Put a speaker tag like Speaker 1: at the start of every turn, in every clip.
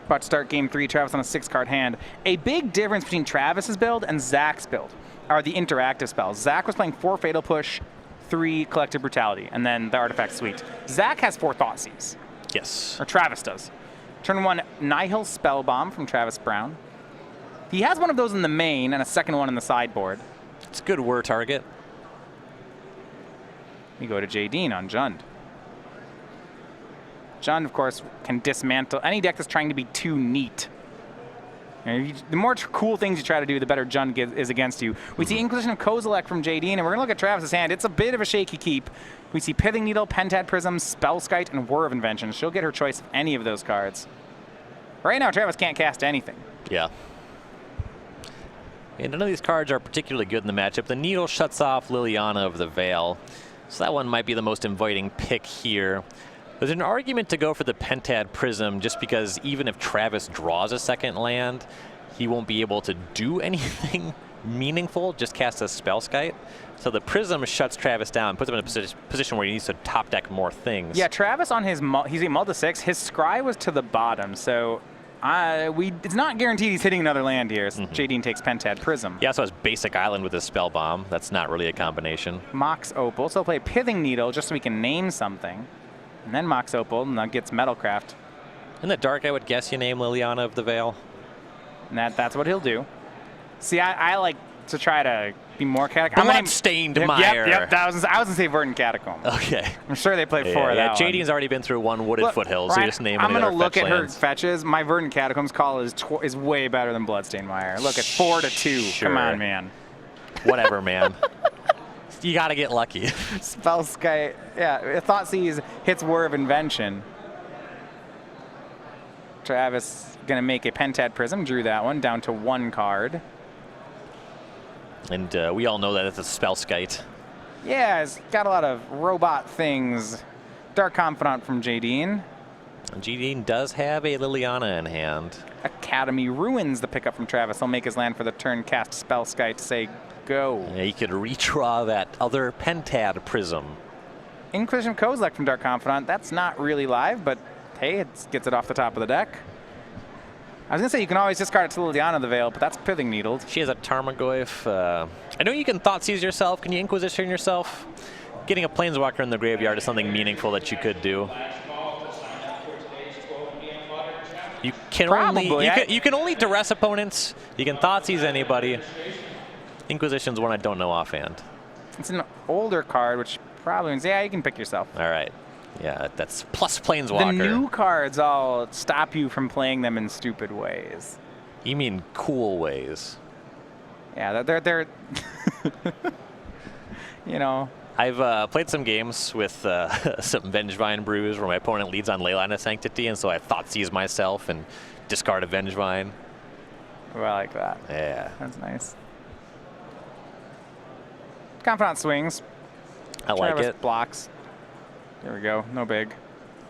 Speaker 1: About to start game 3, Travis on a 6-card hand. A big difference between Travis's build and Zach's build are the interactive spells. Zach was playing 4 Fatal Push, 3 Collective Brutality, and then the Artifact Suite. Zach has 4 Thoughtseize.
Speaker 2: Yes.
Speaker 1: Or Travis does. Turn 1, Nihil Spellbomb from Travis Brown. He has one of those in the main and a second one in the sideboard.
Speaker 2: It's a good whir target.
Speaker 1: We go to Jadine on Jund. Jund, of course, can dismantle any deck that's trying to be too neat. The more cool things you try to do, the better Jund is against you. We see Inquisition of Kozilek from Jadine, and we're going to look at Travis's hand. It's a bit of a shaky keep. We see Pithing Needle, Pentad Prism, Spellskite, and Whir of Invention. She'll get her choice of any of those cards. Right now, Travis can't cast anything.
Speaker 2: Yeah. And none of these cards are particularly good in the matchup. The Needle shuts off Liliana of the Veil, so that one might be the most inviting pick here. There's an argument to go for the Pentad Prism just because even if Travis draws a second land, he won't be able to do anything meaningful, just cast a Spellskite. So the Prism shuts Travis down, puts him in a position where he needs to top deck more things.
Speaker 1: Yeah, Travis on his, he's a multi-6, his Scry was to the bottom, so it's not guaranteed he's hitting another land here. Jadine takes Pentad Prism.
Speaker 2: He also has Basic Island with his Spell Bomb. That's not really a combination.
Speaker 1: Mox Opal, so he'll play Pithing Needle just so we can name something. And then Mox Opal, and then gets Metalcraft.
Speaker 2: In the dark, I would guess you name Liliana of the Veil.
Speaker 1: And that's what he'll do. See, I like to try to be more Catacomb.
Speaker 2: Bloodstained Mire.
Speaker 1: Yep. I was going to say Verdant Catacomb.
Speaker 2: Okay.
Speaker 1: I'm sure they play 4 of that one.
Speaker 2: Jadine's already been through 1 Wooded Foothills, so you just name
Speaker 1: I'm
Speaker 2: going to
Speaker 1: look at her fetches. My Verdant Catacombs call is way better than Bloodstained Mire. Look, it's 4 to 2.
Speaker 2: Sure.
Speaker 1: Come on, man.
Speaker 2: Whatever, man. You got to get lucky.
Speaker 1: Spellskite, yeah. Thoughtseize hits Whir of Invention. Travis going to make a Pentad Prism. Drew that one down to 1 card.
Speaker 2: And we all know that it's a Spellskite.
Speaker 1: Yeah, it's got a lot of robot things. Dark Confidant from Jadine.
Speaker 2: Jadine does have a Liliana in hand.
Speaker 1: Academy Ruins the pickup from Travis. He'll make his land for the turn, cast Spellskite, say go.
Speaker 2: Yeah, he could redraw that other Pentad Prism.
Speaker 1: Inquisition of Kozilek from Dark Confidant. That's not really live, but hey, it gets it off the top of the deck. I was going to say you can always discard it to Liliana of the Veil, but that's Pithing Needled.
Speaker 2: She has a Tarmogoyf. I know you can Thoughtseize yourself. Can you Inquisition yourself? Getting a Planeswalker in the graveyard is something meaningful that you could do. You can you can only duress opponents. You can Thoughtseize anybody. Inquisition's one I don't know offhand.
Speaker 1: It's an older card, which probably means, yeah, you can pick yourself.
Speaker 2: All right. Yeah, that's plus Planeswalker.
Speaker 1: The new cards all stop you from playing them in stupid ways.
Speaker 2: You mean cool ways?
Speaker 1: Yeah, they're you know.
Speaker 2: I've played some games with some Vengevine brews where my opponent leads on Leyline of Sanctity, and so I Thoughtseize myself and discard a Vengevine.
Speaker 1: Oh, I like that.
Speaker 2: Yeah.
Speaker 1: That's nice. Confidant swings.
Speaker 2: I like it.
Speaker 1: Blocks. There we go. No big.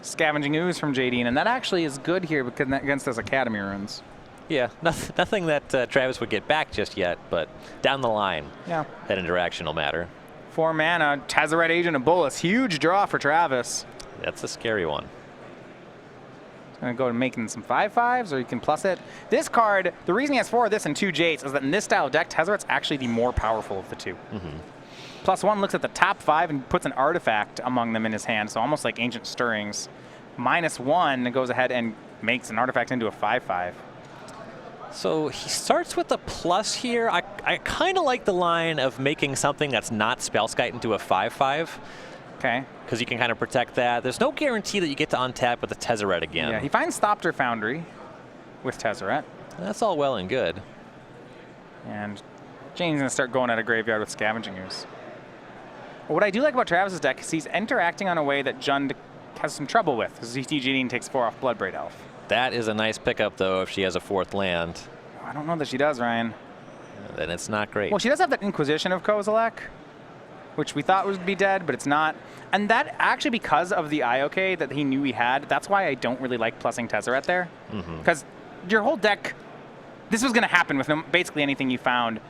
Speaker 1: Scavenging Ooze from Jadine, and that actually is good here because against those Academy runes.
Speaker 2: Yeah, nothing that Travis would get back just yet, but down the line,
Speaker 1: yeah, that
Speaker 2: interaction will matter.
Speaker 1: 4 mana, Tezzeret Agent of Bolas. Huge draw for Travis.
Speaker 2: That's a scary one.
Speaker 1: Going to go and making some 5/5s, or you can plus it. This card, the reason he has 4 of this and 2 Jates is that in this style of deck, Tezzeret's actually the more powerful of the 2. +1 looks at the top 5 and puts an artifact among them in his hand, so almost like Ancient Stirrings. -1 goes ahead and makes an artifact into a 5/5.
Speaker 2: So he starts with a plus here. I kind of like the line of making something that's not Spellskite into a 5/5.
Speaker 1: Okay.
Speaker 2: Because you can kind of protect that. There's no guarantee that you get to untap with the Tezzeret again.
Speaker 1: Yeah, he finds Thopter Foundry with Tezzeret.
Speaker 2: That's all well and good.
Speaker 1: And Jane's going to start going at a graveyard with Scavenging Ooze. What I do like about Travis's deck is he's interacting on a way that Jund has some trouble with, because Jadine takes 4 off Bloodbraid Elf.
Speaker 2: That is a nice pickup, though, if she has a 4th land.
Speaker 1: I don't know that she does, Ryan.
Speaker 2: Then it's not great.
Speaker 1: Well, she does have that Inquisition of Kozilek, which we thought would be dead, but it's not. And that actually, because of the IOK that he knew he had, that's why I don't really like plussing Tezzeret there. Because your whole deck, this was going to happen with basically anything you found.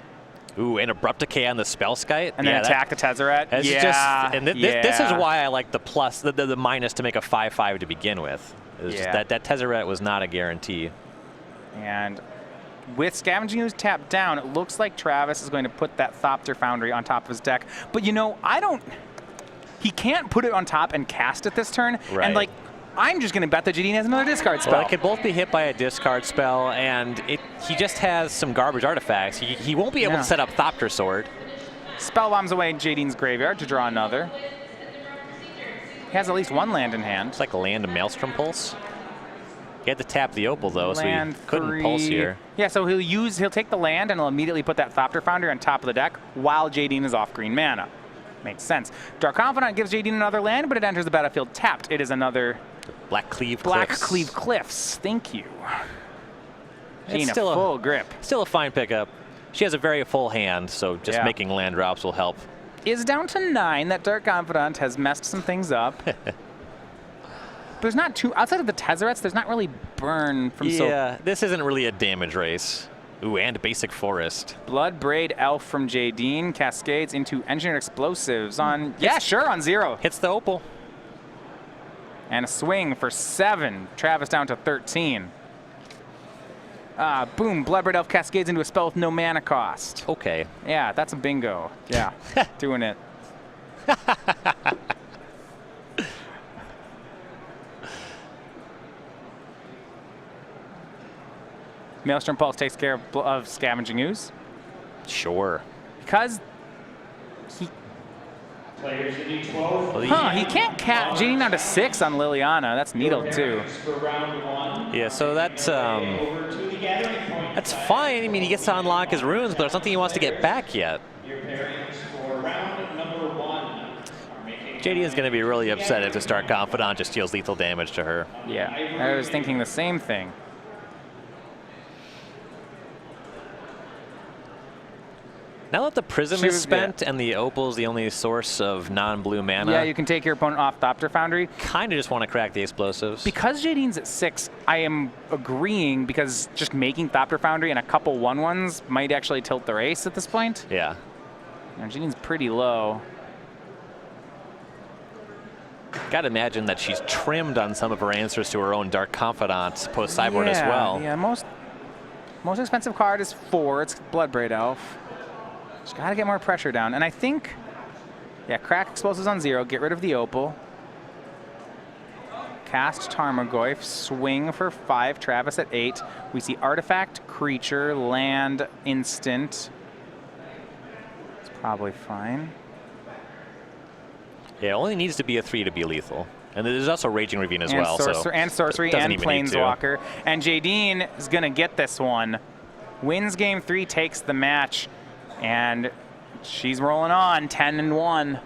Speaker 2: Ooh, and Abrupt Decay on the Spellskite.
Speaker 1: And then attack the Tezzeret.
Speaker 2: This is why I like the plus, the minus to make a 5/5 to begin with. It was just that Tezzeret was not a guarantee.
Speaker 1: And with Scavenging Ooze tapped down, it looks like Travis is going to put that Thopter Foundry on top of his deck. But, you know, he can't put it on top and cast it this turn.
Speaker 2: Right.
Speaker 1: And, like, I'm just going to bet that Jadine has another discard spell.
Speaker 2: Well, it could both be hit by a discard spell, and he just has some garbage artifacts. He won't be able to set up Thopter Sword.
Speaker 1: Spell bombs away Jadine's graveyard to draw another. He has at least one land in hand.
Speaker 2: It's like a land Maelstrom Pulse. He had to tap the Opal, though,
Speaker 1: land
Speaker 2: so he couldn't
Speaker 1: 3.
Speaker 2: pulse here.
Speaker 1: Yeah, so he'll take the land and he'll immediately put that Thopter Foundry on top of the deck while Jadine is off green mana. Makes sense. Dark Confidant gives Jadine another land, but it enters the battlefield tapped. It is another
Speaker 2: Black Cleave
Speaker 1: Cliffs. Thank you.
Speaker 2: It's
Speaker 1: still a full grip.
Speaker 2: Still a fine pickup. She has a very full hand, so just making land drops will help.
Speaker 1: Is down to 9. That Dark Confidant has messed some things up. There's not too, outside of the Tezzerets, there's not really burn from
Speaker 2: this isn't really a damage race. Ooh, and Basic Forest.
Speaker 1: Bloodbraid Elf from Jadine cascades into Engineered Explosives on, on 0.
Speaker 2: Hits the Opal.
Speaker 1: And a swing for 7. Travis down to 13. Boom, Bloodbraid Elf cascades into a spell with no mana cost.
Speaker 2: Okay.
Speaker 1: Yeah, that's a bingo. Yeah, doing it. Maelstrom Pulse takes care of Scavenging Ooze.
Speaker 2: Sure.
Speaker 1: Because he he can't cat Jadine down to 6 on Liliana. That's needled too.
Speaker 2: Yeah, so that's fine. I mean, he gets to unlock his runes, but there's nothing he wants to get back yet. JD is going to be really upset if this Dark Confidant just deals lethal damage to her.
Speaker 1: Yeah, I was thinking the same thing.
Speaker 2: Now that the Prism is spent and the Opal is the only source of non-blue mana.
Speaker 1: Yeah, you can take your opponent off Thopter Foundry.
Speaker 2: Kind of just want to crack the explosives.
Speaker 1: Because Jadine's at 6, I am agreeing because just making Thopter Foundry and a couple 1/1s might actually tilt the race at this point.
Speaker 2: Yeah.
Speaker 1: And Jadine's pretty low.
Speaker 2: Gotta imagine that she's trimmed on some of her answers to her own Dark Confidant post-sideboard as well.
Speaker 1: Yeah, most expensive card is 4. It's Bloodbraid Elf. Just gotta get more pressure down. And I think, crack explosives on 0, get rid of the Opal. Cast Tarmogoyf, swing for 5, Travis at 8. We see artifact, creature, land, instant. It's probably fine.
Speaker 2: Yeah, it only needs to be a 3 to be lethal. And there's also Raging Ravine as well.
Speaker 1: And Sorcery and Planeswalker. And Jadine is gonna get this one. Wins game 3, takes the match. And she's rolling on 10-1.